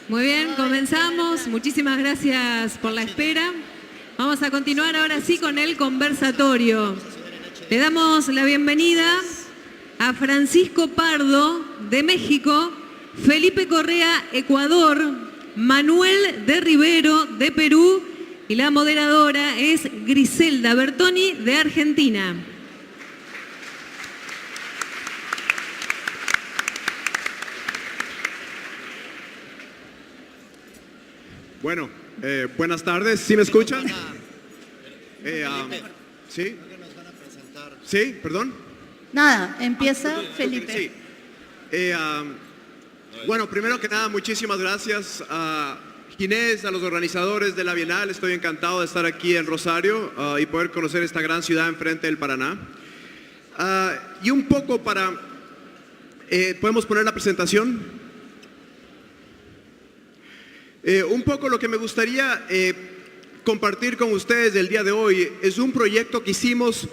Muy bien, comenzamos. Muchísimas gracias por la espera. Vamos a continuar ahora sí con el conversatorio. Le damos la bienvenida a Francisco Pardo, de México, Felipe Correa, Ecuador, Manuel de Rivero, de Perú, y la moderadora es Griselda Bertoni, de Argentina. Bueno, buenas tardes. ¿Sí me escuchan? ¿Sí? ¿Sí? ¿Perdón? Nada, empieza Felipe. Sí. Bueno, primero que nada, muchísimas gracias a Ginés, a los organizadores de la Bienal. Estoy encantado de estar aquí en Rosario y poder conocer esta gran ciudad enfrente del Paraná. Y un poco para... ¿podemos poner la presentación? Un poco lo que me gustaría compartir con ustedes el día de hoy es un proyecto que hicimos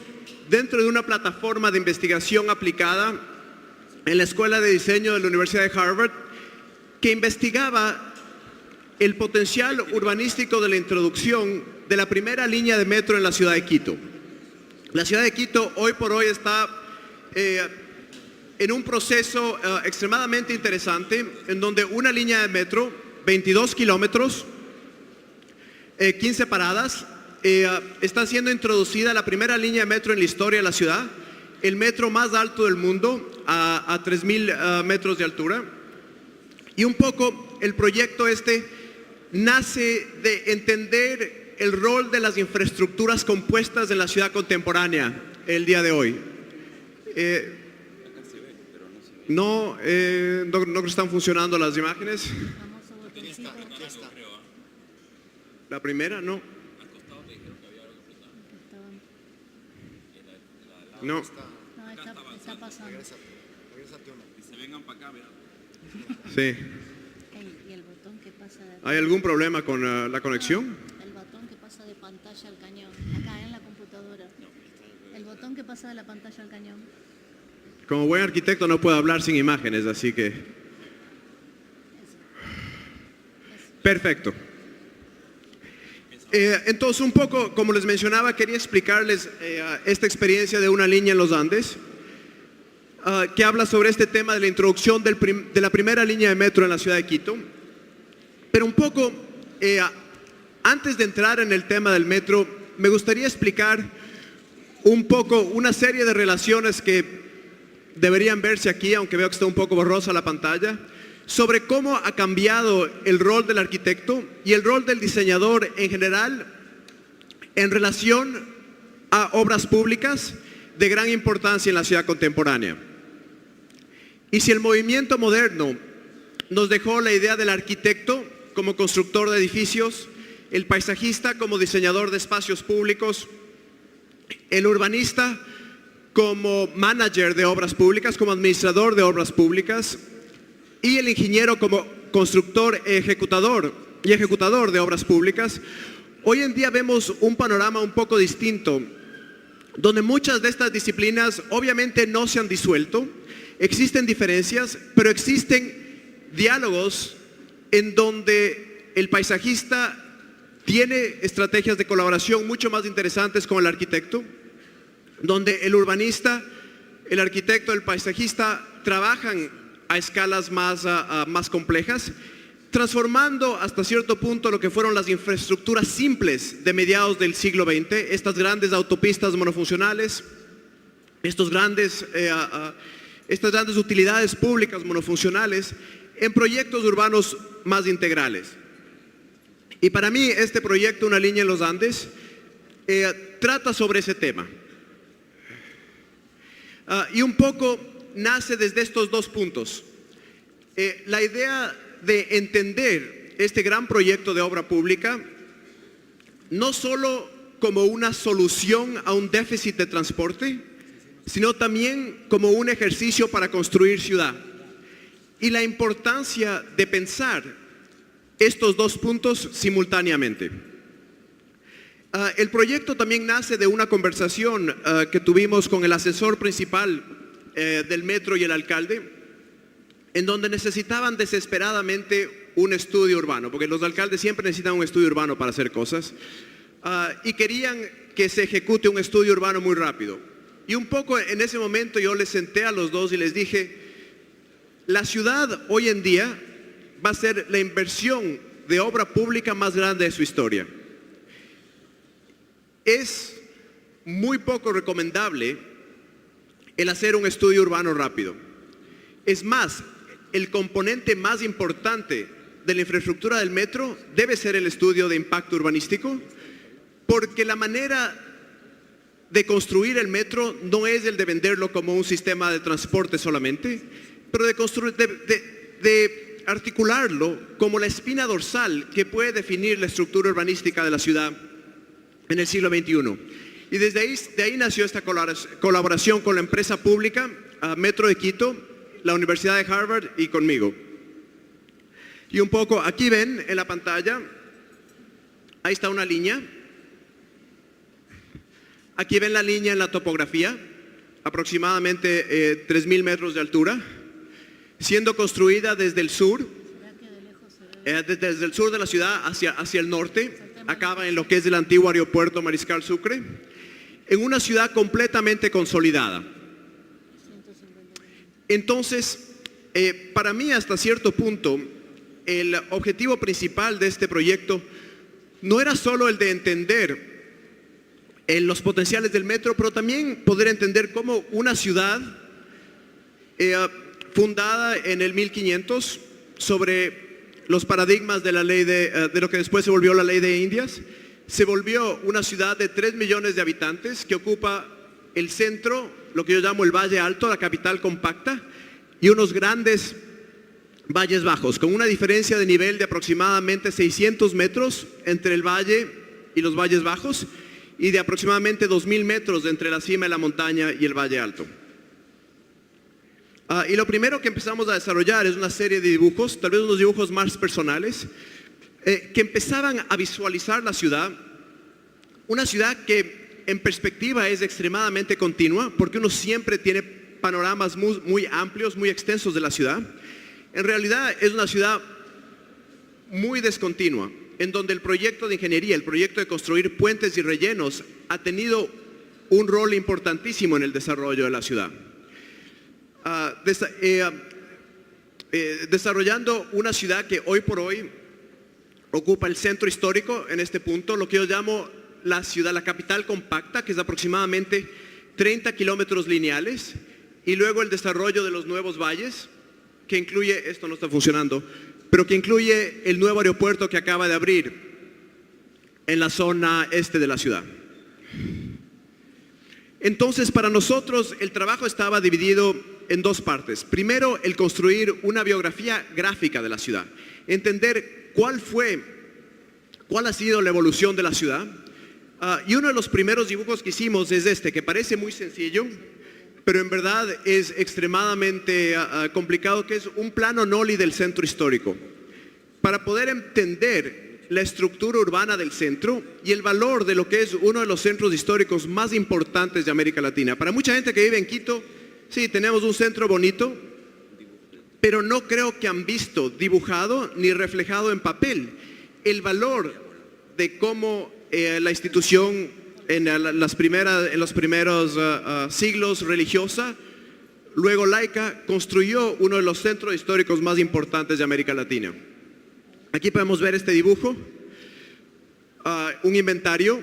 dentro de una plataforma de investigación aplicada en la Escuela de Diseño de la Universidad de Harvard, que investigaba el potencial urbanístico de la introducción de la primera línea de metro en la ciudad de Quito. La ciudad de Quito hoy por hoy está en un proceso extremadamente interesante, en donde una línea de metro, 22 kilómetros, 15 paradas, está siendo introducida la primera línea de metro en la historia de la ciudad, el metro más alto del mundo, a 3.000 metros de altura. Y un poco el proyecto nace de entender el rol de las infraestructuras compuestas en la ciudad contemporánea el día de hoy. No creo que están funcionando las imágenes. La primera, no. No. Está pasando. Se vengan para acá, Sí. ¿Y el botón que pasa de... ¿Hay algún problema con la conexión? El botón que pasa de pantalla al cañón. Acá en la computadora. El botón que pasa de la pantalla al cañón. Como buen arquitecto no puedo hablar sin imágenes, así que... Perfecto. Entonces, un poco, como les mencionaba, quería explicarles esta experiencia de una línea en los Andes, que habla sobre este tema de la introducción de la primera línea de metro en la ciudad de Quito. Pero un poco, antes de entrar en el tema del metro, me gustaría explicar un poco una serie de relaciones que deberían verse aquí, aunque veo que está un poco borrosa la pantalla, sobre cómo ha cambiado el rol del arquitecto y el rol del diseñador en general en relación a obras públicas de gran importancia en la ciudad contemporánea. Y si el movimiento moderno nos dejó la idea del arquitecto como constructor de edificios, el paisajista como diseñador de espacios públicos, el urbanista como manager de obras públicas, como administrador de obras públicas, y el ingeniero como constructor ejecutador de obras públicas, hoy en día vemos un panorama un poco distinto, donde muchas de estas disciplinas obviamente no se han disuelto, existen diferencias, pero existen diálogos en donde el paisajista tiene estrategias de colaboración mucho más interesantes con el arquitecto, donde el urbanista, el arquitecto, el paisajista trabajan a escalas más complejas, transformando hasta cierto punto lo que fueron las infraestructuras simples de mediados del siglo XX, estas grandes autopistas monofuncionales, estas grandes utilidades públicas monofuncionales, en proyectos urbanos más integrales. Y para mí este proyecto, Una línea en los Andes, trata sobre ese tema. Y un poco nace desde estos dos puntos. La idea de entender este gran proyecto de obra pública no solo como una solución a un déficit de transporte, sino también como un ejercicio para construir ciudad. Y la importancia de pensar estos dos puntos simultáneamente. El proyecto también nace de una conversación que tuvimos con el asesor principal del metro y el alcalde, en donde necesitaban desesperadamente un estudio urbano, porque los alcaldes siempre necesitan un estudio urbano para hacer cosas, y querían que se ejecute un estudio urbano muy rápido. Y un poco en ese momento yo les senté a los dos y les dije, la ciudad hoy en día va a ser la inversión de obra pública más grande de su historia. Es muy poco recomendable el hacer un estudio urbano rápido. Es más, el componente más importante de la infraestructura del metro debe ser el estudio de impacto urbanístico, porque la manera de construir el metro no es el de venderlo como un sistema de transporte solamente, pero de articularlo como la espina dorsal que puede definir la estructura urbanística de la ciudad en el siglo XXI. Y de ahí nació esta colaboración con la empresa pública, Metro de Quito, la Universidad de Harvard y conmigo. Y un poco, aquí ven en la pantalla, ahí está una línea. Aquí ven la línea en la topografía, aproximadamente 3.000 metros de altura, siendo construida desde el sur, desde el sur de la ciudad hacia el norte, acaba en lo que es el antiguo aeropuerto Mariscal Sucre, en una ciudad completamente consolidada. Entonces, para mí hasta cierto punto, el objetivo principal de este proyecto no era solo el de entender los potenciales del metro, pero también poder entender cómo una ciudad fundada en el 1500 sobre los paradigmas de la ley de lo que después se volvió la ley de Indias, se volvió una ciudad de 3 millones de habitantes que ocupa el centro, lo que yo llamo el Valle Alto, la capital compacta, y unos grandes valles bajos, con una diferencia de nivel de aproximadamente 600 metros entre el valle y los valles bajos, y de aproximadamente 2.000 metros entre la cima de la montaña y el Valle Alto. Y lo primero que empezamos a desarrollar es una serie de dibujos, tal vez unos dibujos más personales, que empezaban a visualizar la ciudad, una ciudad que en perspectiva es extremadamente continua, porque uno siempre tiene panoramas muy amplios, muy extensos de la ciudad. En realidad es una ciudad muy descontinua, en donde el proyecto de ingeniería, el proyecto de construir puentes y rellenos ha tenido un rol importantísimo en el desarrollo de la ciudad. Desarrollando una ciudad que hoy por hoy ocupa el centro histórico en este punto, lo que yo llamo la ciudad, la capital compacta, que es aproximadamente 30 kilómetros lineales, y luego el desarrollo de los nuevos valles, que incluye, esto no está funcionando, pero que incluye el nuevo aeropuerto que acaba de abrir en la zona este de la ciudad. Entonces, para nosotros el trabajo estaba dividido en dos partes. Primero, el construir una biografía gráfica de la ciudad, entender cuál ha sido la evolución de la ciudad. Y uno de los primeros dibujos que hicimos es este, que parece muy sencillo, pero en verdad es extremadamente complicado, que es un plano Noli del centro histórico, para poder entender la estructura urbana del centro y el valor de lo que es uno de los centros históricos más importantes de América Latina. Para mucha gente que vive en Quito, sí, tenemos un centro bonito, pero no creo que han visto dibujado ni reflejado en papel el valor de cómo la institución en los primeros siglos religiosa, luego laica, construyó uno de los centros históricos más importantes de América Latina. Aquí podemos ver este dibujo, un inventario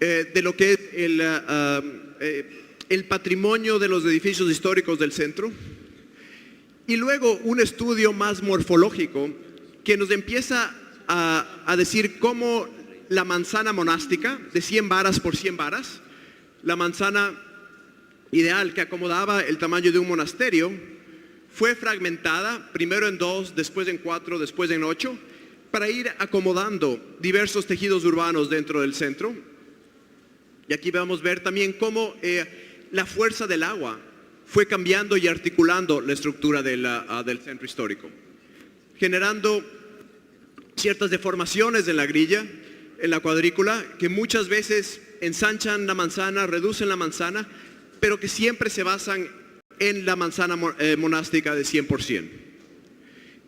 de lo que es el patrimonio de los edificios históricos del centro, y luego un estudio más morfológico que nos empieza a decir cómo la manzana monástica de 100 varas por 100 varas, la manzana ideal que acomodaba el tamaño de un monasterio, fue fragmentada, primero en 2, después en 4, después en 8, para ir acomodando diversos tejidos urbanos dentro del centro. Y aquí vamos a ver también cómo la fuerza del agua fue cambiando y articulando la estructura del centro histórico, generando ciertas deformaciones en la grilla, en la cuadrícula, que muchas veces ensanchan la manzana, reducen la manzana, pero que siempre se basan en la manzana monástica de 100%.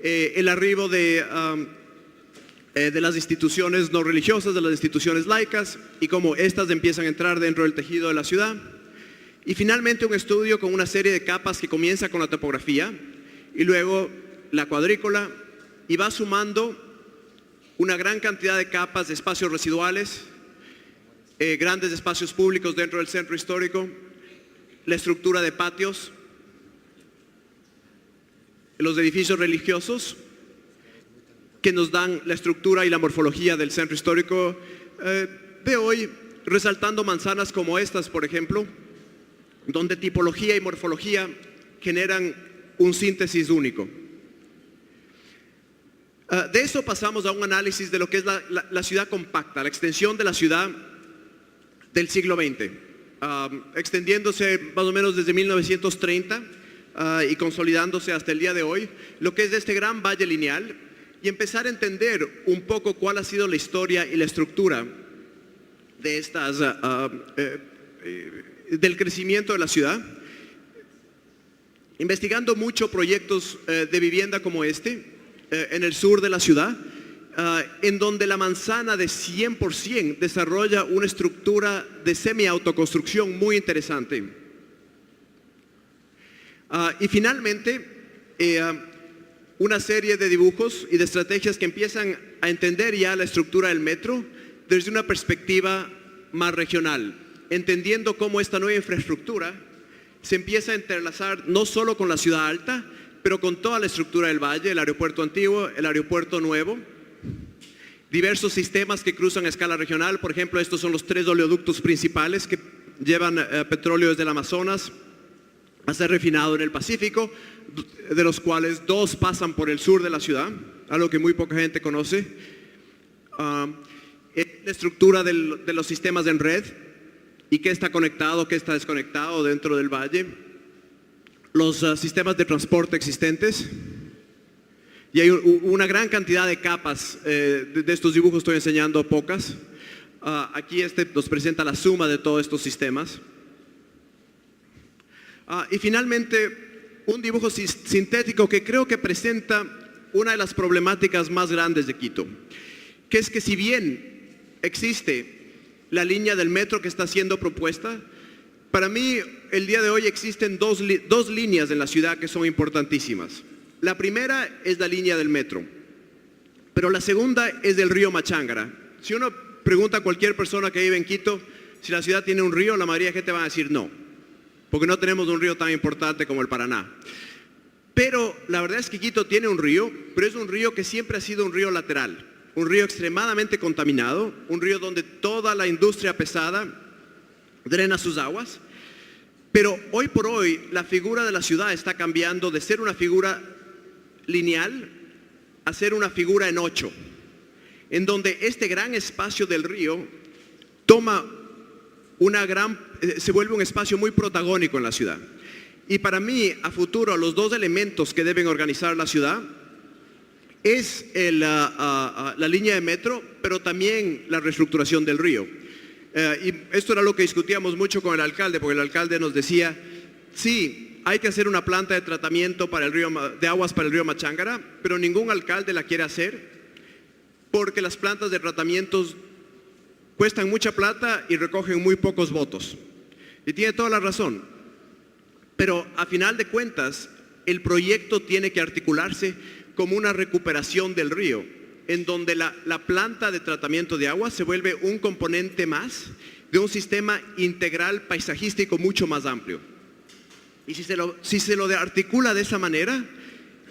el arribo de las instituciones no religiosas, de las instituciones laicas y cómo éstas empiezan a entrar dentro del tejido de la ciudad. Y finalmente un estudio con una serie de capas que comienza con la topografía y luego la cuadrícula y va sumando una gran cantidad de capas de espacios residuales, grandes espacios públicos dentro del centro histórico, la estructura de patios, los edificios religiosos que nos dan la estructura y la morfología del centro histórico de hoy, resaltando manzanas como estas, por ejemplo, donde tipología y morfología generan un síntesis único. De eso pasamos a un análisis de lo que es la ciudad compacta, la extensión de la ciudad del siglo XX, extendiéndose más o menos desde 1930 y consolidándose hasta el día de hoy, lo que es de este gran valle lineal, y empezar a entender un poco cuál ha sido la historia y la estructura de estas del crecimiento de la ciudad, investigando mucho proyectos de vivienda como este en el sur de la ciudad, en donde la manzana de 100% desarrolla una estructura de semi-autoconstrucción muy interesante. Y finalmente, una serie de dibujos y de estrategias que empiezan a entender ya la estructura del metro desde una perspectiva más regional, entendiendo cómo esta nueva infraestructura se empieza a entrelazar no solo con la ciudad alta, pero con toda la estructura del valle, el aeropuerto antiguo, el aeropuerto nuevo, diversos sistemas que cruzan a escala regional. Por ejemplo, estos son los 3 oleoductos principales que llevan petróleo desde el Amazonas a ser refinado en el Pacífico, de los cuales 2 pasan por el sur de la ciudad, algo que muy poca gente conoce. La estructura de los sistemas en red y qué está conectado, qué está desconectado dentro del valle, los sistemas de transporte existentes, y hay una gran cantidad de capas. De estos dibujos estoy enseñando pocas. Aquí nos presenta la suma de todos estos sistemas. Y finalmente un dibujo sintético que creo que presenta una de las problemáticas más grandes de Quito, que es que si bien existe la línea del metro que está siendo propuesta, para mí el día de hoy existen dos líneas en la ciudad que son importantísimas. La primera es la línea del metro, pero la segunda es del río Machángara. Si uno pregunta a cualquier persona que vive en Quito si la ciudad tiene un río, la mayoría de gente va a decir no, porque no tenemos un río tan importante como el Paraná. Pero la verdad es que Quito tiene un río, pero es un río que siempre ha sido un río lateral, un río extremadamente contaminado, un río donde toda la industria pesada drena sus aguas. Pero hoy por hoy la figura de la ciudad está cambiando de ser una figura lineal a ser una figura en 8, en donde este gran espacio del río se vuelve un espacio muy protagónico en la ciudad. Y para mí, a futuro, los 2 elementos que deben organizar la ciudad es la línea de metro, pero también la reestructuración del río. Y esto era lo que discutíamos mucho con el alcalde, porque el alcalde nos decía, sí, hay que hacer una planta de tratamiento de aguas para el río Machángara, pero ningún alcalde la quiere hacer, porque las plantas de tratamientos cuestan mucha plata y recogen muy pocos votos. Y tiene toda la razón. Pero a final de cuentas, el proyecto tiene que articularse como una recuperación del río, en donde la planta de tratamiento de agua se vuelve un componente más de un sistema integral paisajístico mucho más amplio. Y si se lo articula de esa manera,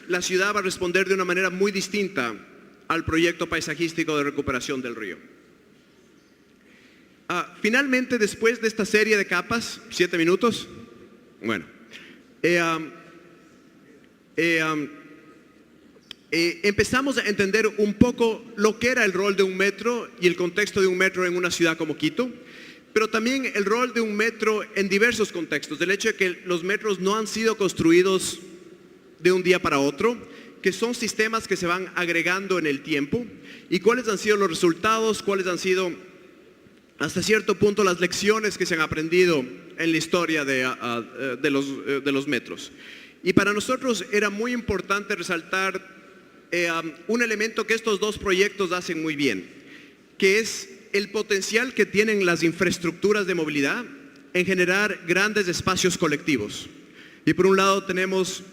la ciudad va a responder de una manera muy distinta al proyecto paisajístico de recuperación del río. Finalmente, después de esta serie de capas, 7 minutos, bueno, empezamos a entender un poco lo que era el rol de un metro y el contexto de un metro en una ciudad como Quito, pero también el rol de un metro en diversos contextos, del hecho de que los metros no han sido construidos de un día para otro, que son sistemas que se van agregando en el tiempo, y cuáles han sido los resultados, cuáles han sido hasta cierto punto las lecciones que se han aprendido en la historia de los metros. Y para nosotros era muy importante resaltar un elemento que estos dos proyectos hacen muy bien, que es el potencial que tienen las infraestructuras de movilidad en generar grandes espacios colectivos. Y por un lado tenemos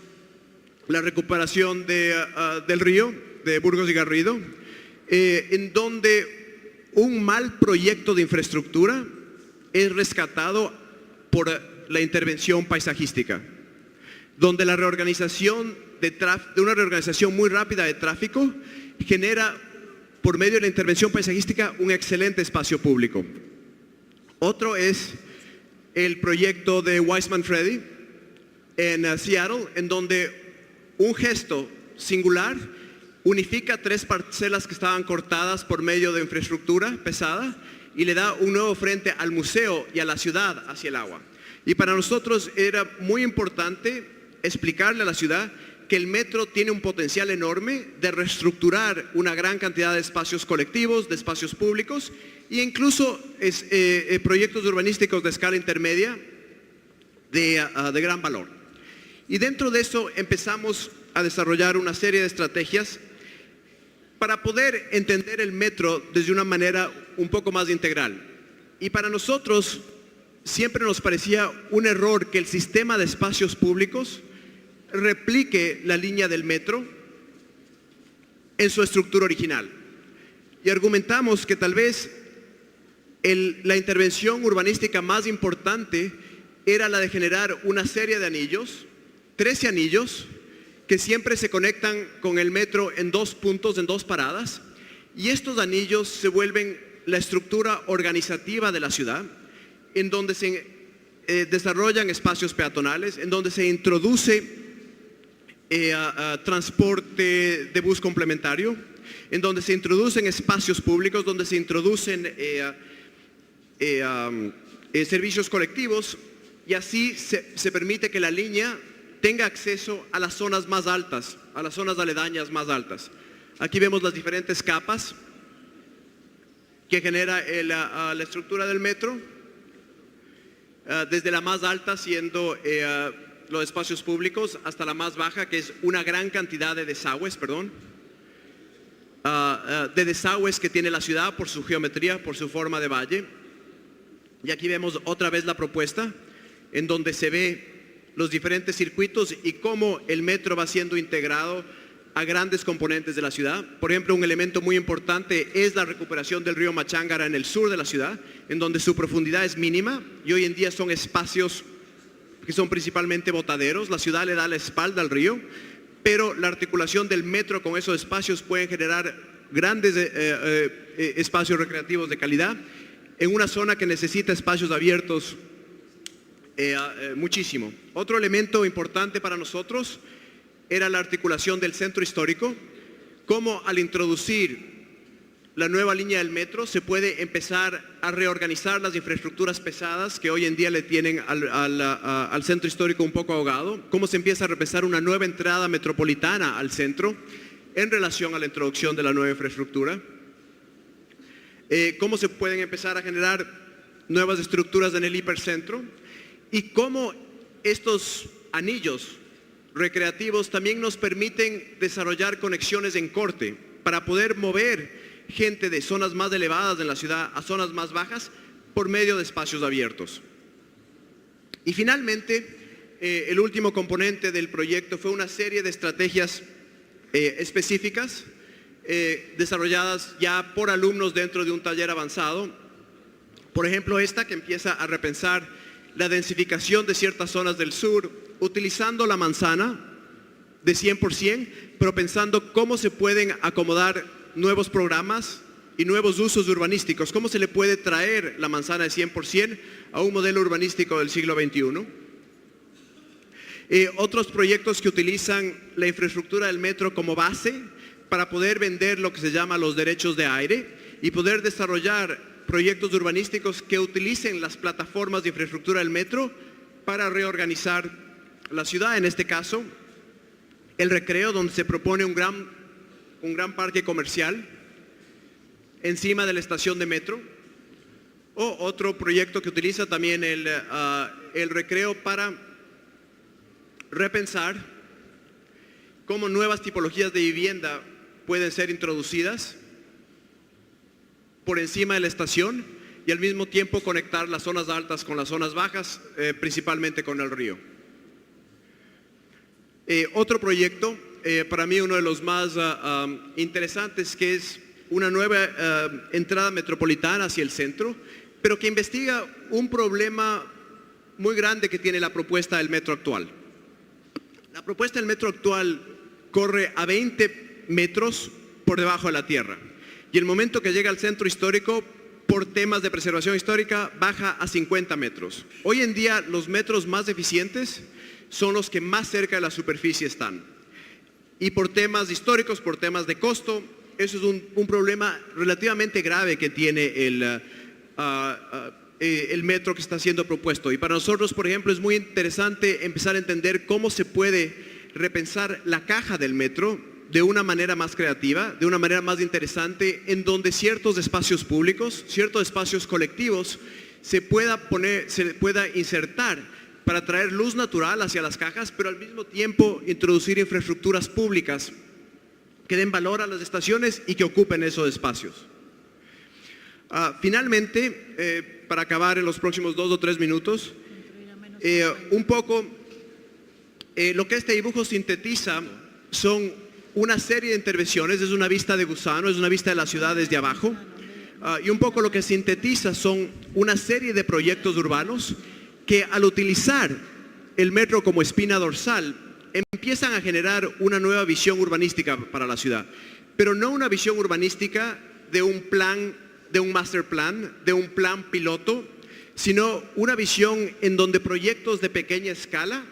la recuperación del río, de Burgos y Garrido, en donde un mal proyecto de infraestructura es rescatado por la intervención paisajística, donde la reorganización de una reorganización muy rápida de tráfico genera, por medio de la intervención paisajística, un excelente espacio público. Otro es el proyecto de Weissman Freddy en Seattle, en donde un gesto singular unifica 3 parcelas que estaban cortadas por medio de infraestructura pesada y le da un nuevo frente al museo y a la ciudad hacia el agua. Y para nosotros era muy importante explicarle a la ciudad que el metro tiene un potencial enorme de reestructurar una gran cantidad de espacios colectivos, de espacios públicos e incluso proyectos urbanísticos de escala intermedia de gran valor. Y dentro de eso empezamos a desarrollar una serie de estrategias para poder entender el metro desde una manera un poco más integral. Y para nosotros siempre nos parecía un error que el sistema de espacios públicos replique la línea del metro en su estructura original. Y argumentamos que tal vez la intervención urbanística más importante era la de generar una serie de anillos, 13 anillos, que siempre se conectan con el metro en 2 puntos, en 2 paradas, y estos anillos se vuelven la estructura organizativa de la ciudad, en donde se desarrollan espacios peatonales, en donde se introduce transporte de bus complementario, en donde se introducen espacios públicos, donde se introducen servicios colectivos, y así se permite que la línea tenga acceso a las zonas más altas, a las zonas aledañas más altas. Aquí vemos las diferentes capas que genera la estructura del metro, desde la más alta siendo los espacios públicos hasta la más baja, que es una gran cantidad de desagües, de desagües que tiene la ciudad por su geometría, por su forma de valle. Y aquí vemos otra vez la propuesta, en donde se ve los diferentes circuitos y cómo el metro va siendo integrado a grandes componentes de la ciudad. Por ejemplo, un elemento muy importante es la recuperación del río Machángara en el sur de la ciudad, en donde su profundidad es mínima y hoy en día son espacios que son principalmente botaderos. La ciudad le da la espalda al río, pero la articulación del metro con esos espacios puede generar grandes espacios recreativos de calidad en una zona que necesita espacios abiertos muchísimo. Otro elemento importante para nosotros era la articulación del centro histórico, cómo al introducir la nueva línea del metro se puede empezar a reorganizar las infraestructuras pesadas que hoy en día le tienen al centro histórico un poco ahogado, cómo se empieza a repensar una nueva entrada metropolitana al centro en relación a la introducción de la nueva infraestructura, cómo se pueden empezar a generar nuevas estructuras en el hipercentro y cómo estos anillos recreativos también nos permiten desarrollar conexiones en corte para poder mover gente de zonas más elevadas en la ciudad a zonas más bajas por medio de espacios abiertos. Y finalmente, el último componente del proyecto fue una serie de estrategias específicas desarrolladas ya por alumnos dentro de un taller avanzado. Por ejemplo, esta que empieza a repensar la densificación de ciertas zonas del sur, utilizando la manzana de 100%, pero pensando cómo se pueden acomodar nuevos programas y nuevos usos urbanísticos, cómo se le puede traer la manzana de 100% a un modelo urbanístico del siglo XXI. Otros proyectos que utilizan la infraestructura del metro como base para poder vender lo que se llama los derechos de aire y poder desarrollar proyectos urbanísticos que utilicen las plataformas de infraestructura del metro para reorganizar la ciudad. En este caso, el Recreo, donde se propone un gran parque comercial encima de la estación de metro, o otro proyecto que utiliza también el Recreo para repensar cómo nuevas tipologías de vivienda pueden ser introducidas por encima de la estación y al mismo tiempo conectar las zonas altas con las zonas bajas, principalmente con el río. Otro proyecto, para mí uno de los más interesantes, que es una nueva entrada metropolitana hacia el centro, pero que investiga un problema muy grande que tiene la propuesta del metro actual. La propuesta del metro actual corre a 20 metros por debajo de la tierra y el momento que llega al centro histórico, por temas de preservación histórica, baja a 50 metros. Hoy en día los metros más eficientes son los que más cerca de la superficie están. Y por temas históricos, por temas de costo, eso es un problema relativamente grave que tiene el metro que está siendo propuesto. Y para nosotros, por ejemplo, es muy interesante empezar a entender cómo se puede repensar la caja del metro de una manera más creativa, de una manera más interesante, en donde ciertos espacios públicos, ciertos espacios colectivos se pueda insertar para traer luz natural hacia las cajas, pero al mismo tiempo introducir infraestructuras públicas que den valor a las estaciones y que ocupen esos espacios. Finalmente, para acabar en los próximos 2 o 3 minutos, un poco lo que este dibujo sintetiza son una serie de intervenciones, es una vista de gusano, es una vista de la ciudad desde abajo, y un poco lo que sintetiza son una serie de proyectos urbanos que al utilizar el metro como espina dorsal empiezan a generar una nueva visión urbanística para la ciudad, pero no una visión urbanística de un plan, de un master plan, de un plan piloto, sino una visión en donde proyectos de pequeña escala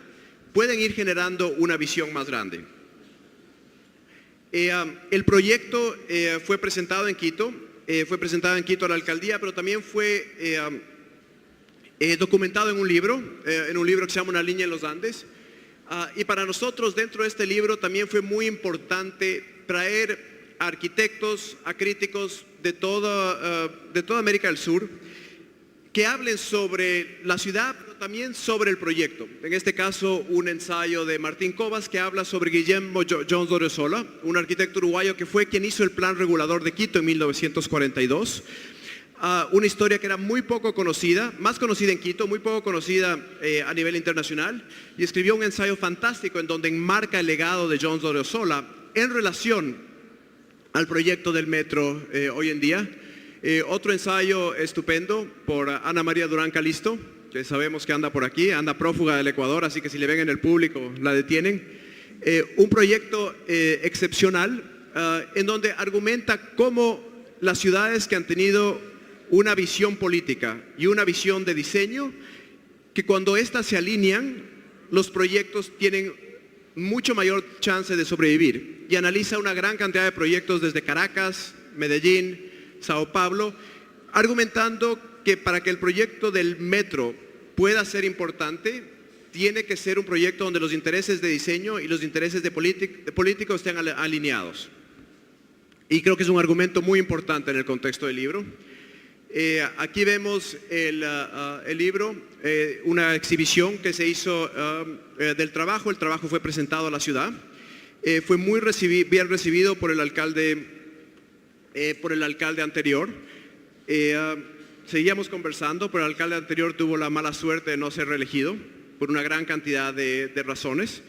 pueden ir generando una visión más grande. El proyecto fue presentado en Quito a la alcaldía, pero también fue documentado en un libro que se llama Una línea en los Andes. Y para nosotros, dentro de este libro, también fue muy importante traer a arquitectos, a críticos de toda América del Sur, que hablen sobre la ciudad, pero también sobre el proyecto. En este caso, un ensayo de Martín Cobas que habla sobre Guillermo Jones Odriozola, un arquitecto uruguayo que fue quien hizo el plan regulador de Quito en 1942. Una historia que era muy poco conocida, más conocida en Quito, muy poco conocida a nivel internacional, y escribió un ensayo fantástico en donde enmarca el legado de Jones Odriozola en relación al proyecto del metro hoy en día. Otro ensayo estupendo por Ana María Durán Calisto, que sabemos que anda por aquí, anda prófuga del Ecuador, así que si le ven en el público la detienen. Un proyecto excepcional en donde argumenta cómo las ciudades que han tenido una visión política y una visión de diseño, que cuando éstas se alinean, los proyectos tienen mucho mayor chance de sobrevivir. Y analiza una gran cantidad de proyectos desde Caracas, Medellín, Sao Paulo, argumentando que para que el proyecto del metro pueda ser importante, tiene que ser un proyecto donde los intereses de diseño y los intereses de políticos estén alineados. Y creo que es un argumento muy importante en el contexto del libro. Aquí vemos el libro, una exhibición que se hizo del trabajo. El trabajo fue presentado a la ciudad. Fue muy bien recibido por el alcalde anterior. Seguíamos conversando, pero el alcalde anterior tuvo la mala suerte de no ser reelegido por una gran cantidad de razones.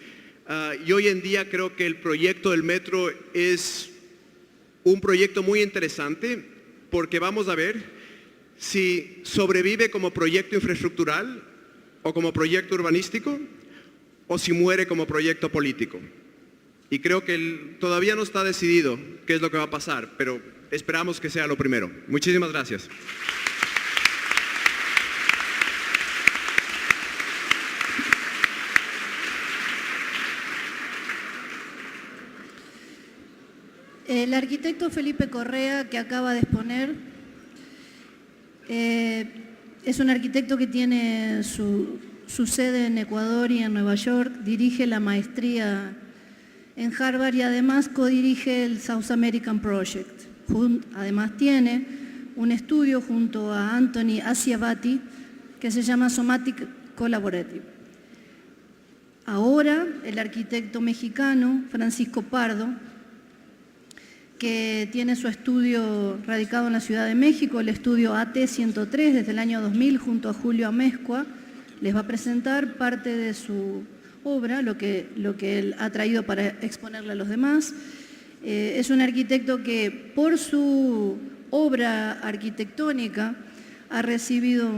Y hoy en día creo que el proyecto del metro es un proyecto muy interesante, porque vamos a ver si sobrevive como proyecto infraestructural o como proyecto urbanístico, o si muere como proyecto político. Y creo que todavía no está decidido qué es lo que va a pasar, pero esperamos que sea lo primero. Muchísimas gracias. El arquitecto Felipe Correa, que acaba de exponer, es un arquitecto que tiene su sede en Ecuador y en Nueva York, dirige la maestría en Harvard y además codirige el South American Project. Además tiene un estudio junto a Anthony Asiabati que se llama Somatic Collaborative. ahora el arquitecto mexicano Francisco Pardo, que tiene su estudio radicado en la Ciudad de México, el estudio AT103 desde el año 2000 junto a Julio Amezcua, les va a presentar parte de su obra, lo que él ha traído para exponerle a los demás. Es un arquitecto que por su obra arquitectónica ha recibido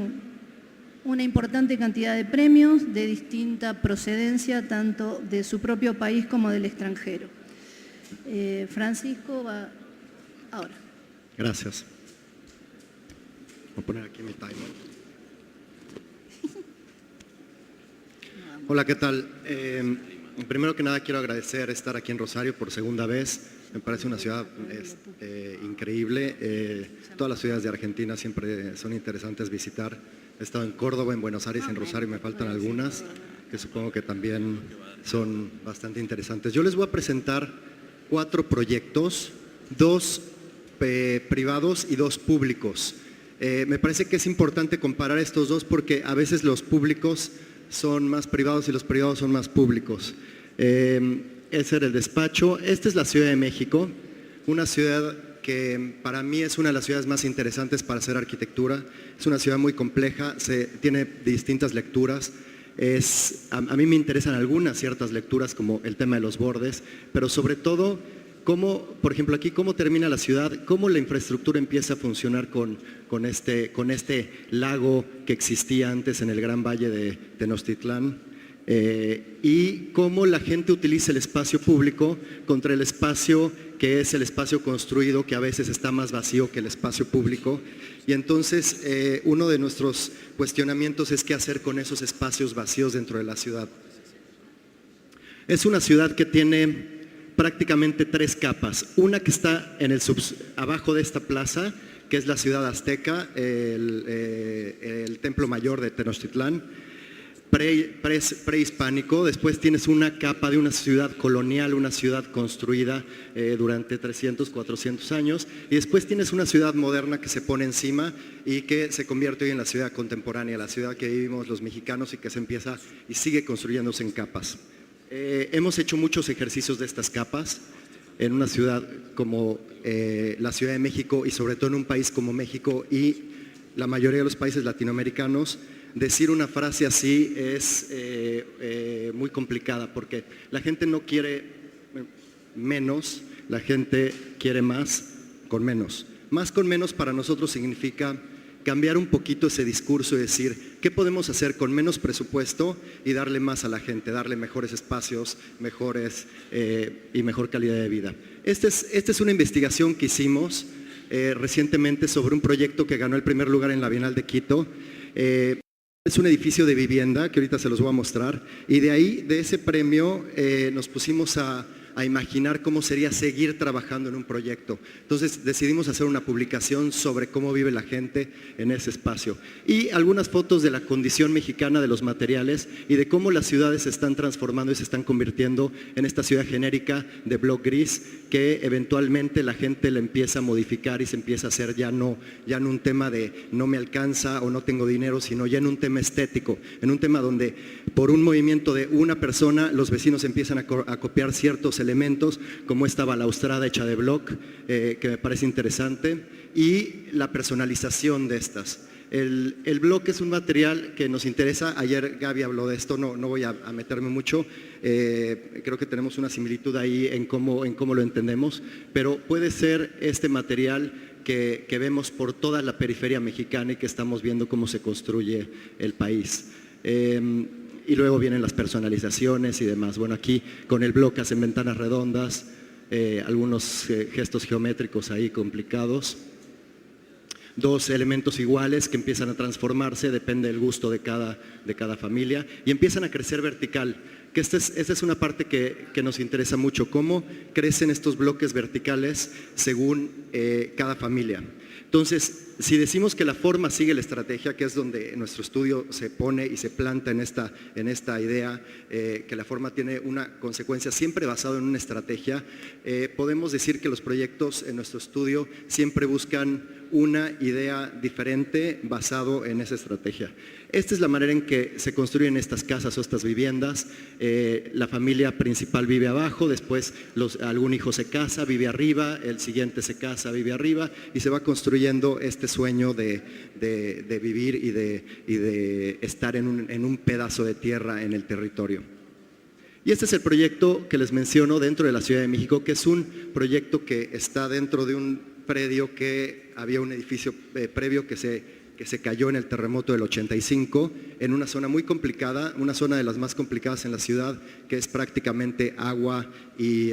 una importante cantidad de premios de distinta procedencia, tanto de su propio país como del extranjero. Francisco va ahora. Gracias. Voy a poner aquí mi timer. Hola, ¿qué tal? Primero que nada quiero agradecer estar aquí en Rosario por segunda vez. Me parece una ciudad increíble. Todas las ciudades de Argentina siempre son interesantes visitar. He estado en Córdoba, en Buenos Aires, en Rosario, me faltan algunas que supongo que también son bastante interesantes. Yo les voy a presentar 4 proyectos, 2 privados y 2 públicos. Me parece que es importante comparar estos dos porque a veces los públicos son más privados y los privados son más públicos. Ese era el despacho. Esta es la Ciudad de México, una ciudad que para mí es una de las ciudades más interesantes para hacer arquitectura. Es una ciudad muy compleja, tiene distintas lecturas. A mí me interesan algunas ciertas lecturas como el tema de los bordes, pero sobre todo cómo, por ejemplo aquí, cómo termina la ciudad, cómo la infraestructura empieza a funcionar con este lago que existía antes en el Gran Valle de Tenochtitlán, y cómo la gente utiliza el espacio público contra el espacio que es el espacio construido, que a veces está más vacío que el espacio público. Y entonces uno de nuestros cuestionamientos es qué hacer con esos espacios vacíos dentro de la ciudad. Es una ciudad que tiene prácticamente 3 capas. Una que está abajo de esta plaza, que es la ciudad azteca, el templo mayor de Tenochtitlán, prehispánico. Después tienes una capa de una ciudad colonial, una ciudad construida durante 300, 400 años, y después tienes una ciudad moderna que se pone encima y que se convierte hoy en la ciudad contemporánea, la ciudad que vivimos los mexicanos y que se empieza y sigue construyéndose en capas. Hemos hecho muchos ejercicios de estas capas en una ciudad como la Ciudad de México y sobre todo en un país como México y la mayoría de los países latinoamericanos. Decir una frase así es muy complicada porque la gente no quiere menos, la gente quiere más con menos. Más con menos para nosotros significa cambiar un poquito ese discurso y decir qué podemos hacer con menos presupuesto y darle más a la gente, darle mejores espacios, mejores y mejor calidad de vida. Esta es una investigación que hicimos recientemente sobre un proyecto que ganó el primer lugar en la Bienal de Quito. Es un edificio de vivienda que ahorita se los voy a mostrar y de ahí, de ese premio, nos pusimos a imaginar cómo sería seguir trabajando en un proyecto. Entonces decidimos hacer una publicación sobre cómo vive la gente en ese espacio y algunas fotos de la condición mexicana de los materiales y de cómo las ciudades se están transformando y se están convirtiendo en esta ciudad genérica de bloc gris que eventualmente la gente le empieza a modificar y se empieza a hacer ya no un tema de no me alcanza o no tengo dinero, sino ya en un tema estético, en un tema donde por un movimiento de una persona los vecinos empiezan a copiar ciertos elementos como esta balaustrada hecha de bloc, que me parece interesante, y la personalización de estas. El bloc es un material que nos interesa. Ayer Gaby habló de esto, no voy a meterme mucho. Creo que tenemos una similitud ahí en cómo lo entendemos, pero puede ser este material que vemos por toda la periferia mexicana y que estamos viendo cómo se construye el país. Y luego vienen las personalizaciones y demás. Bueno, aquí con el bloque hacen ventanas redondas, algunos gestos geométricos ahí complicados. 2 elementos iguales que empiezan a transformarse, depende del gusto de cada familia, y empiezan a crecer vertical, que esta es una parte que nos interesa mucho, cómo crecen estos bloques verticales según cada familia. Entonces, si decimos que la forma sigue la estrategia, que es donde nuestro estudio se pone y se planta en esta idea, que la forma tiene una consecuencia siempre basada en una estrategia, podemos decir que los proyectos en nuestro estudio siempre buscan una idea diferente basado en esa estrategia. Esta es la manera en que se construyen estas casas o estas viviendas. La familia principal vive abajo, después algún hijo se casa, vive arriba, el siguiente se casa, vive arriba, y se va construyendo este sueño de vivir y de estar en un pedazo de tierra en el territorio. Y este es el proyecto que les menciono dentro de la Ciudad de México, que es un proyecto que está dentro de un predio que había un edificio previo que se cayó en el terremoto del 85, en una zona muy complicada, una zona de las más complicadas en la ciudad, que es prácticamente agua y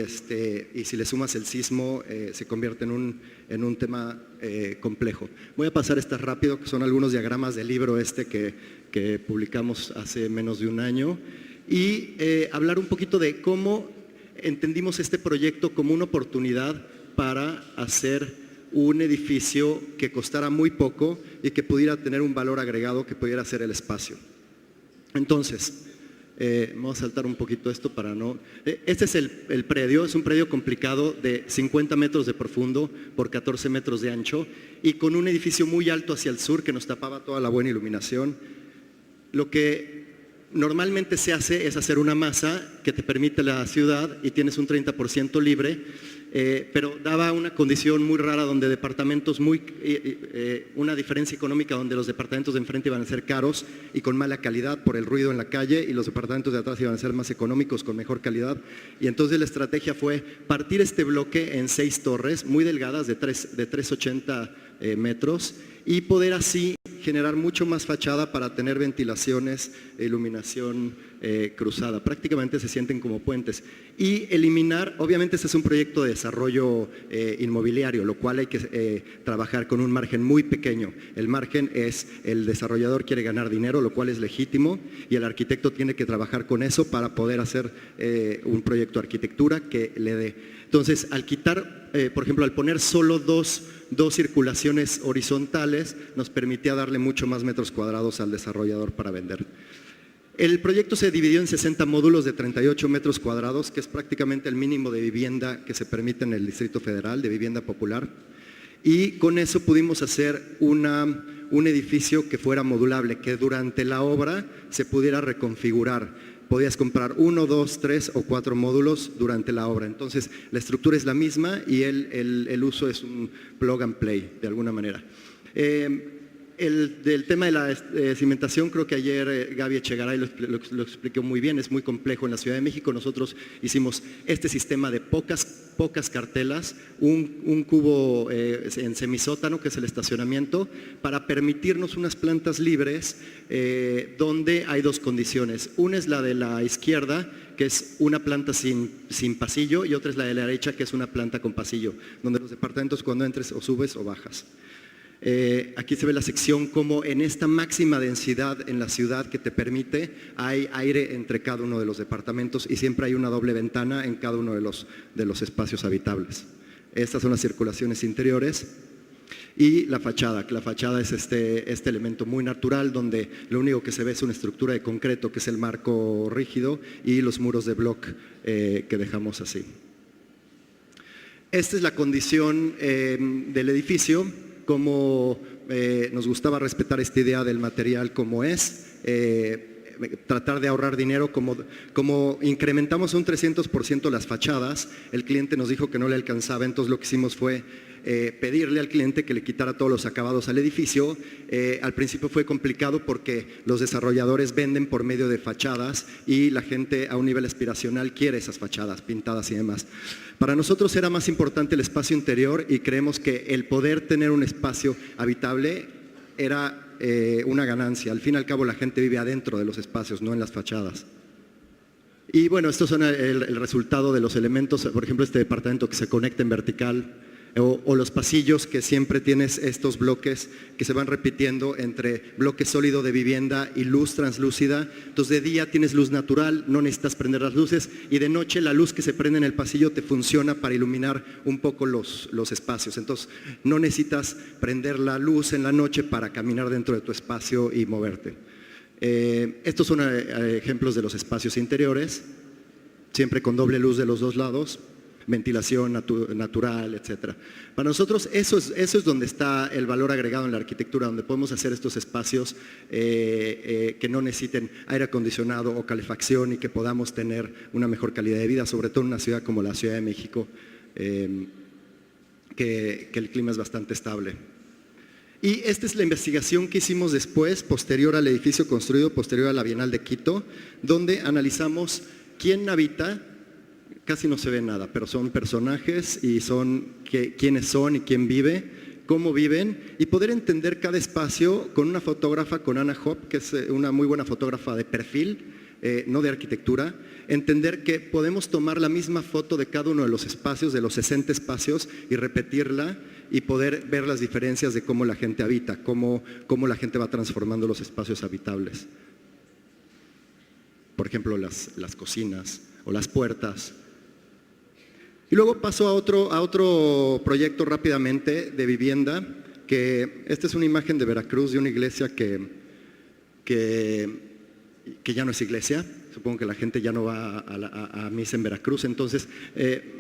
si le sumas el sismo se convierte en un tema complejo. Voy a pasar estas rápido, que son algunos diagramas del libro que publicamos hace menos de un año, y hablar un poquito de cómo entendimos este proyecto como una oportunidad para hacer un edificio que costara muy poco y que pudiera tener un valor agregado que pudiera ser el espacio. Entonces, vamos a saltar un poquito esto para no... Este es el predio, es un predio complicado de 50 metros de profundo por 14 metros de ancho y con un edificio muy alto hacia el sur que nos tapaba toda la buena iluminación. Lo que normalmente se hace es hacer una masa que te permite la ciudad y tienes un 30% libre, pero daba una condición muy rara donde departamentos una diferencia económica donde los departamentos de enfrente iban a ser caros y con mala calidad por el ruido en la calle, y los departamentos de atrás iban a ser más económicos con mejor calidad. Y entonces la estrategia fue partir este bloque en 6 torres muy delgadas de 380 metros y poder así generar mucho más fachada para tener ventilaciones e iluminación cruzada. Prácticamente se sienten como puentes. Y eliminar, obviamente este es un proyecto de desarrollo inmobiliario, lo cual hay que trabajar con un margen muy pequeño. El margen es, el desarrollador quiere ganar dinero, lo cual es legítimo, y el arquitecto tiene que trabajar con eso para poder hacer un proyecto de arquitectura que le dé. Entonces, al quitar, por ejemplo, al poner solo dos circulaciones horizontales, nos permitía darle mucho más metros cuadrados al desarrollador para vender. El proyecto se dividió en 60 módulos de 38 metros cuadrados, que es prácticamente el mínimo de vivienda que se permite en el Distrito Federal, de vivienda popular, y con eso pudimos hacer un edificio que fuera modulable, que durante la obra se pudiera reconfigurar. Podías comprar 1, 2, 3 o 4 módulos durante la obra. Entonces, la estructura es la misma y el uso es un plug and play, de alguna manera. Del tema de la cimentación, creo que ayer Gaby Echegaray lo explicó muy bien, es muy complejo en la Ciudad de México. Nosotros hicimos este sistema de pocas cartelas, un cubo en semisótano, que es el estacionamiento, para permitirnos unas plantas libres donde hay 2 condiciones. Una es la de la izquierda, que es una planta sin pasillo, y otra es la de la derecha, que es una planta con pasillo, donde los departamentos cuando entres o subes o bajas. Aquí se ve la sección como en esta máxima densidad en la ciudad que te permite, hay aire entre cada uno de los departamentos y siempre hay una doble ventana en cada uno de los espacios habitables. Estas son las circulaciones interiores y la fachada, que la fachada es este elemento muy natural donde lo único que se ve es una estructura de concreto, que es el marco rígido, y los muros de bloc que dejamos así. Esta es la condición del edificio. Como nos gustaba respetar esta idea del material como es, tratar de ahorrar dinero, como incrementamos un 300% las fachadas, el cliente nos dijo que no le alcanzaba, entonces lo que hicimos fue pedirle al cliente que le quitara todos los acabados al edificio. Al principio fue complicado porque los desarrolladores venden por medio de fachadas y la gente a un nivel aspiracional quiere esas fachadas pintadas y demás. Para nosotros era más importante el espacio interior y creemos que el poder tener un espacio habitable era una ganancia. Al fin y al cabo la gente vive adentro de los espacios, no en las fachadas. Y bueno, estos son el resultado de los elementos. Por ejemplo, este departamento que se conecta en vertical O los pasillos que siempre tienes estos bloques que se van repitiendo entre bloque sólido de vivienda y luz translúcida. Entonces de día tienes luz natural, no necesitas prender las luces, y de noche la luz que se prende en el pasillo te funciona para iluminar un poco los espacios. Entonces no necesitas prender la luz en la noche para caminar dentro de tu espacio y moverte. Estos son ejemplos de los espacios interiores, siempre con doble luz de los dos lados, ventilación natural, etcétera. Para nosotros eso es donde está el valor agregado en la arquitectura, donde podemos hacer estos espacios que no necesiten aire acondicionado o calefacción y que podamos tener una mejor calidad de vida, sobre todo en una ciudad como la Ciudad de México, que el clima es bastante estable. Y esta es la investigación que hicimos después, posterior al edificio construido, posterior a la Bienal de Quito, donde analizamos quién habita. Casi no se ve nada, pero son personajes y son quiénes son y quién vive, cómo viven, y poder entender cada espacio con una fotógrafa, con Anna Hopp, que es una muy buena fotógrafa de perfil, no de arquitectura, entender que podemos tomar la misma foto de cada uno de los espacios, de los 60 espacios, y repetirla y poder ver las diferencias de cómo la gente habita, cómo la gente va transformando los espacios habitables. Por ejemplo, las cocinas o las puertas. Y luego paso a otro proyecto rápidamente de vivienda, que esta es una imagen de Veracruz, de una iglesia que ya no es iglesia. Supongo que la gente ya no va a misa en Veracruz. Entonces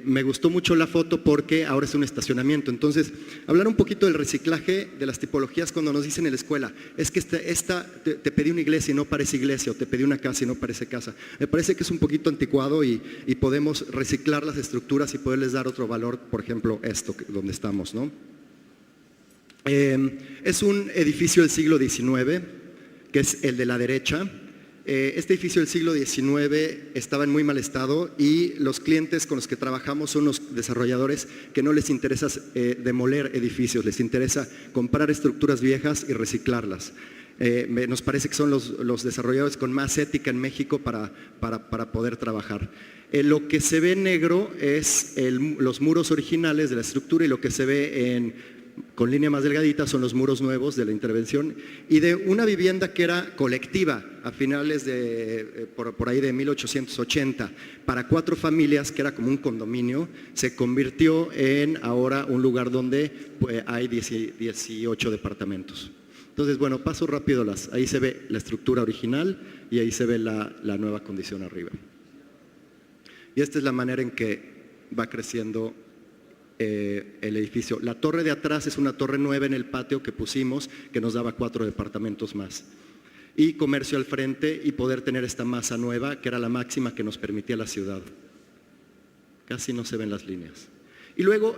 me gustó mucho la foto porque ahora es un estacionamiento. Entonces, hablar un poquito del reciclaje de las tipologías cuando nos dicen en la escuela, es que te pedí una iglesia y no parece iglesia, o te pedí una casa y no parece casa. Me parece que es un poquito anticuado y podemos reciclar las estructuras y poderles dar otro valor, por ejemplo, donde estamos, ¿no? Es un edificio del siglo XIX, que es el de la derecha. Este edificio del siglo XIX estaba en muy mal estado y los clientes con los que trabajamos son los desarrolladores que no les interesa demoler edificios, les interesa comprar estructuras viejas y reciclarlas. Nos parece que son los desarrolladores con más ética en México para poder trabajar. Lo que se ve negro es los muros originales de la estructura, y lo que se ve con línea más delgadita son los muros nuevos de la intervención, y de una vivienda que era colectiva a finales por ahí de 1880 para 4 familias, que era como un condominio, se convirtió en ahora un lugar donde hay 18 departamentos. Entonces, bueno, paso rápido, ahí se ve la estructura original y ahí se ve la nueva condición arriba. Y esta es la manera en que va creciendo el edificio. La torre de atrás es una torre nueva en el patio que pusimos, que nos daba 4 departamentos más. Y comercio al frente, y poder tener esta masa nueva, que era la máxima que nos permitía la ciudad. Casi no se ven las líneas. Y luego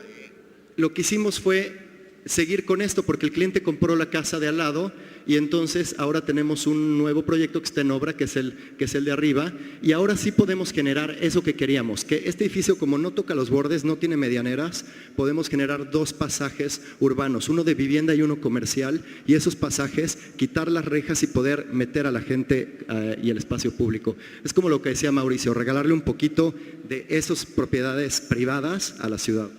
lo que hicimos fue seguir con esto, porque el cliente compró la casa de al lado, y entonces ahora tenemos un nuevo proyecto que está en obra, que es el de arriba, y ahora sí podemos generar eso que queríamos, que este edificio, como no toca los bordes, no tiene medianeras, podemos generar 2 pasajes urbanos, uno de vivienda y uno comercial, y esos pasajes quitar las rejas y poder meter a la gente y el espacio público. Es como lo que decía Mauricio, regalarle un poquito de esas propiedades privadas a la ciudad.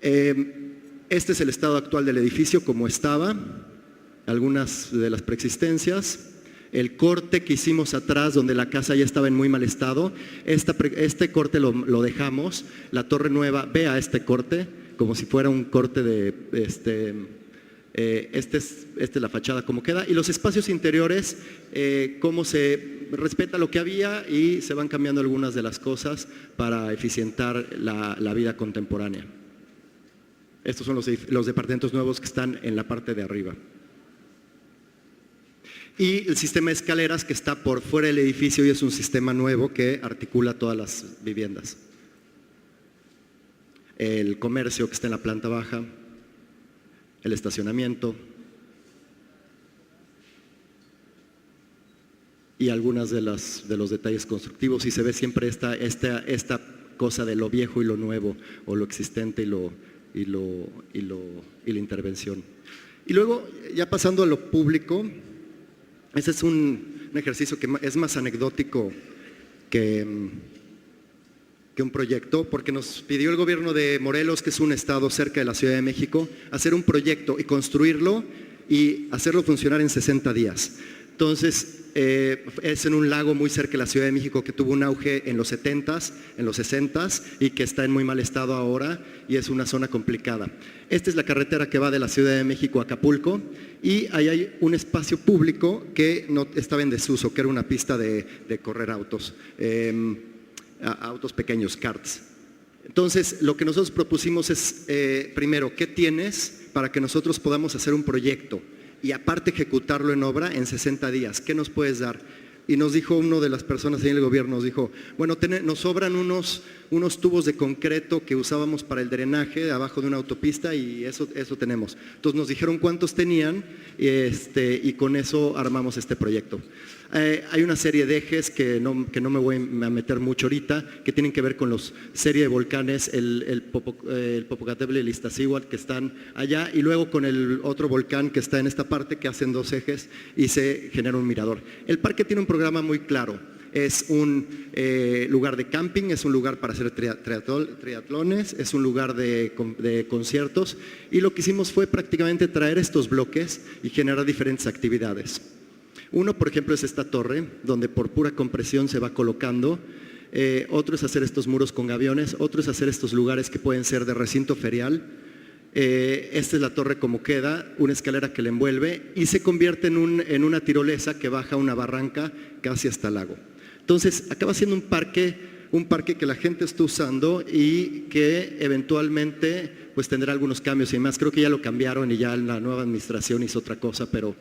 Este es el estado actual del edificio, como estaba, algunas de las preexistencias. El corte que hicimos atrás, donde la casa ya estaba en muy mal estado, este corte lo dejamos. La torre nueva, vea este corte, como si fuera un corte de es la fachada como queda, y los espacios interiores, cómo se respeta lo que había y se van cambiando algunas de las cosas para eficientar la vida contemporánea. Estos son los departamentos nuevos que están en la parte de arriba. Y el sistema de escaleras que está por fuera del edificio, y es un sistema nuevo que articula todas las viviendas. El comercio que está en la planta baja, el estacionamiento y algunas de los detalles constructivos, y se ve siempre esta cosa de lo viejo y lo nuevo, o lo existente y la intervención. Y luego, ya pasando a lo público, ese es un ejercicio que es más anecdótico que un proyecto, porque nos pidió el gobierno de Morelos, que es un estado cerca de la Ciudad de México, hacer un proyecto y construirlo y hacerlo funcionar en 60 días. Entonces, es en un lago muy cerca de la Ciudad de México que tuvo un auge en los 70s, en los 60s y que está en muy mal estado ahora y es una zona complicada. Esta es la carretera que va de la Ciudad de México a Acapulco y ahí hay un espacio público que no estaba en desuso, que era una pista de correr autos, autos pequeños, karts. Entonces, lo que nosotros propusimos es, primero, ¿qué tienes para que nosotros podamos hacer un proyecto? Y aparte ejecutarlo en obra en 60 días. ¿Qué nos puedes dar? Y nos dijo una de las personas ahí en el gobierno, nos dijo, bueno, nos sobran unos tubos de concreto que usábamos para el drenaje abajo de una autopista y eso tenemos. Entonces nos dijeron cuántos tenían y con eso armamos este proyecto. Hay una serie de ejes que no me voy a meter mucho ahorita, que tienen que ver con la serie de volcanes, el Popocatépetl y el Iztaccíhuatl, que están allá, y luego con el otro volcán que está en esta parte, que hacen 2 ejes y se genera un mirador. El parque tiene un programa muy claro. Es un lugar de camping, es un lugar para hacer triatlones, es un lugar de conciertos, y lo que hicimos fue prácticamente traer estos bloques y generar diferentes actividades. Uno, por ejemplo, es esta torre, donde por pura compresión se va colocando. Otro es hacer estos muros con gaviones, otro es hacer estos lugares que pueden ser de recinto ferial. Esta es la torre como queda, una escalera que la envuelve y se convierte en una tirolesa que baja una barranca casi hasta el lago. Entonces, acaba siendo un parque que la gente está usando y que eventualmente pues tendrá algunos cambios y demás. Creo que ya lo cambiaron y ya la nueva administración hizo otra cosa, pero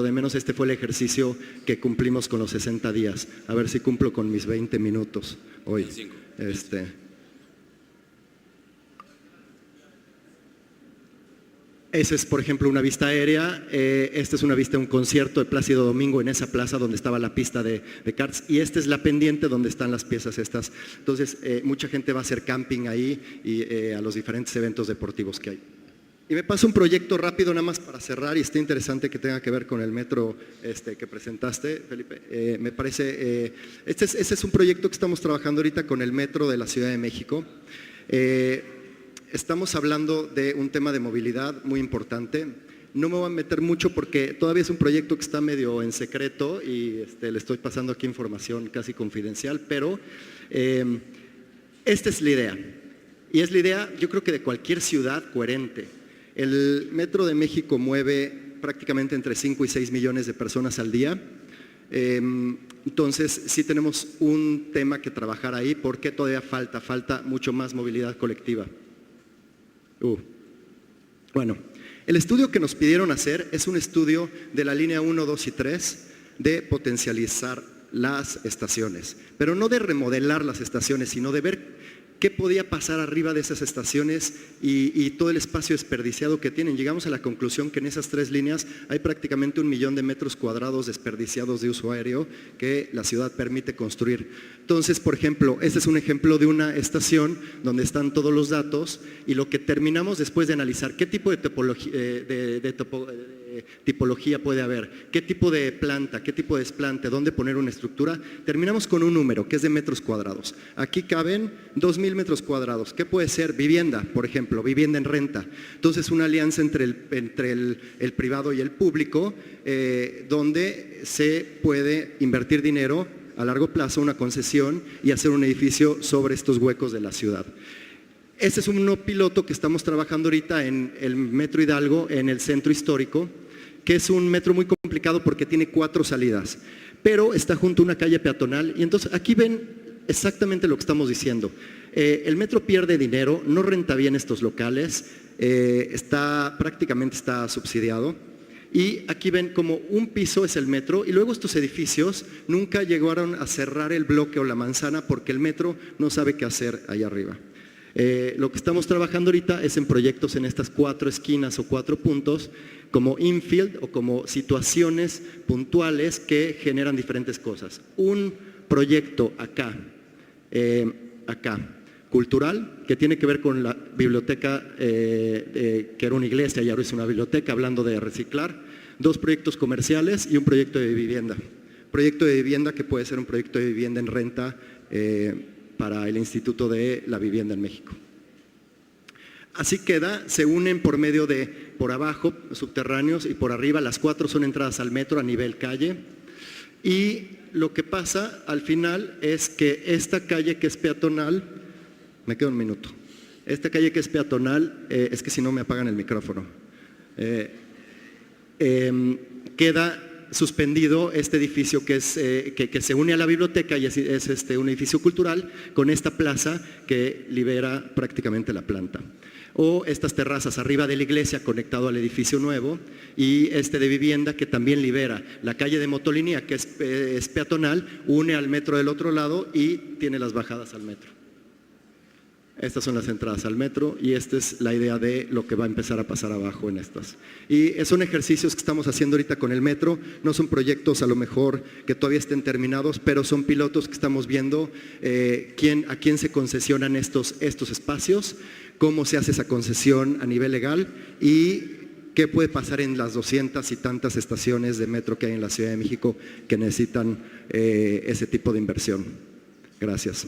de menos este fue el ejercicio que cumplimos con los 60 días. A ver si cumplo con mis 20 minutos hoy. Esa es, por ejemplo, una vista aérea. Esta es una vista de un concierto de Plácido Domingo en esa plaza donde estaba la pista de karts. Y esta es la pendiente donde están las piezas estas. Entonces, mucha gente va a hacer camping ahí y a los diferentes eventos deportivos que hay. Y me paso un proyecto rápido nada más para cerrar y está interesante que tenga que ver con el metro que presentaste, Felipe. Me parece, ese es un proyecto que estamos trabajando ahorita con el metro de la Ciudad de México. Estamos hablando de un tema de movilidad muy importante. No me voy a meter mucho porque todavía es un proyecto que está medio en secreto y le estoy pasando aquí información casi confidencial, pero esta es la idea. Y es la idea, yo creo que de cualquier ciudad coherente. El Metro de México mueve prácticamente entre 5 y 6 millones de personas al día. Entonces, sí tenemos un tema que trabajar ahí porque todavía falta mucho más movilidad colectiva. Bueno, el estudio que nos pidieron hacer es un estudio de la línea 1, 2 y 3 de potencializar las estaciones, pero no de remodelar las estaciones, sino de ver qué podía pasar arriba de esas estaciones y todo el espacio desperdiciado que tienen. Llegamos a la conclusión que en esas 3 líneas hay prácticamente 1 millón de metros cuadrados desperdiciados de uso aéreo que la ciudad permite construir. Entonces, por ejemplo, este es un ejemplo de una estación donde están todos los datos y lo que terminamos después de analizar qué tipo de tipología puede haber, qué tipo de planta, qué tipo de desplante, dónde poner una estructura, terminamos con un número que es de metros cuadrados. Aquí caben 2,000 metros cuadrados. ¿Qué puede ser? Vivienda, por ejemplo, vivienda en renta. Entonces, una alianza entre el privado y el público, donde se puede invertir dinero a largo plazo, una concesión y hacer un edificio sobre estos huecos de la ciudad. Este es un piloto que estamos trabajando ahorita en el Metro Hidalgo, en el centro histórico, que es un metro muy complicado porque tiene 4 salidas, pero está junto a una calle peatonal y entonces aquí ven exactamente lo que estamos diciendo. El metro pierde dinero, no renta bien estos locales, prácticamente está subsidiado. Y aquí ven como un piso es el metro y luego estos edificios nunca llegaron a cerrar el bloque o la manzana porque el metro no sabe qué hacer allá arriba. Lo que estamos trabajando ahorita es en proyectos en estas 4 esquinas o 4 puntos como infield o como situaciones puntuales que generan diferentes cosas. Un proyecto acá, cultural, que tiene que ver con la biblioteca, que era una iglesia y ahora es una biblioteca, hablando de reciclar. 2 proyectos comerciales y un proyecto de vivienda. Proyecto de vivienda que puede ser un proyecto de vivienda en renta para el Instituto de la Vivienda en México. Así queda, se unen por medio de, por abajo, subterráneos, y por arriba, las 4 son entradas al metro a nivel calle. Y lo que pasa al final es que esta calle que es peatonal, me queda un minuto, esta calle que es peatonal, es que si no me apagan el micrófono, queda suspendido este edificio que se une a la biblioteca y es un edificio cultural con esta plaza que libera prácticamente la planta. O estas terrazas arriba de la iglesia conectado al edificio nuevo y de vivienda que también libera la calle de Motolinía, que es peatonal, une al metro del otro lado y tiene las bajadas al metro. Estas son las entradas al metro y esta es la idea de lo que va a empezar a pasar abajo en estas. Y son ejercicios que estamos haciendo ahorita con el metro, no son proyectos a lo mejor que todavía estén terminados, pero son pilotos que estamos viendo a quién se concesionan estos espacios, cómo se hace esa concesión a nivel legal y qué puede pasar en las 200 y tantas estaciones de metro que hay en la Ciudad de México que necesitan ese tipo de inversión. Gracias.